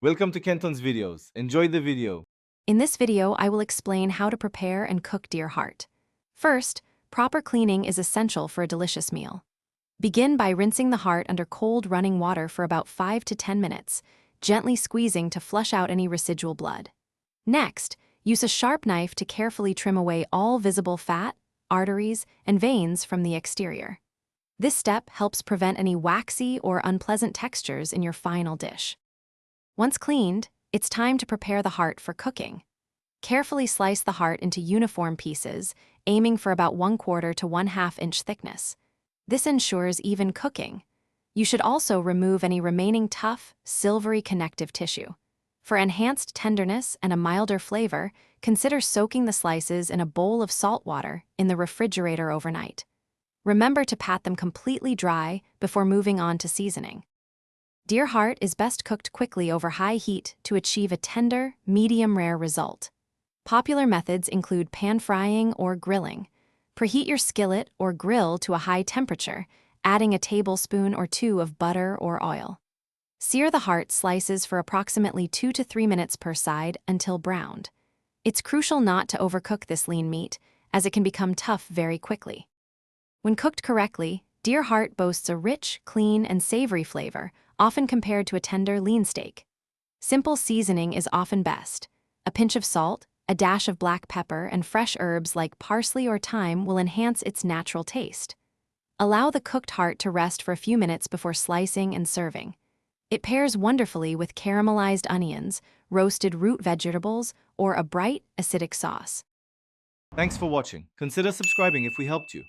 Welcome to Kenton's videos. Enjoy the video. In this video, I will explain how to prepare and cook deer heart. First, proper cleaning is essential for a delicious meal. Begin by rinsing the heart under cold running water for about 5 to 10 minutes, gently squeezing to flush out any residual blood. Next, use a sharp knife to carefully trim away all visible fat, arteries, and veins from the exterior. This step helps prevent any waxy or unpleasant textures in your final dish. Once cleaned, it's time to prepare the heart for cooking. Carefully slice the heart into uniform pieces, aiming for about 1/4 to 1/2 inch thickness. This ensures even cooking. You should also remove any remaining tough, silvery connective tissue. For enhanced tenderness and a milder flavor, consider soaking the slices in a bowl of salt water in the refrigerator overnight. Remember to pat them completely dry before moving on to seasoning. Deer heart is best cooked quickly over high heat to achieve a tender, medium-rare result. Popular methods include pan-frying or grilling. Preheat your skillet or grill to a high temperature, adding a tablespoon or 2 of butter or oil. Sear the heart slices for approximately 2 to 3 minutes per side until browned. It's crucial not to overcook this lean meat, as it can become tough very quickly. When cooked correctly, deer heart boasts a rich, clean, and savory flavor, often compared to a tender, lean steak. Simple seasoning is often best. A pinch of salt, a dash of black pepper, and fresh herbs like parsley or thyme will enhance its natural taste. Allow the cooked heart to rest for a few minutes before slicing and serving. It pairs wonderfully with caramelized onions, roasted root vegetables, or a bright, acidic sauce. Thanks for watching. Consider subscribing if we helped you.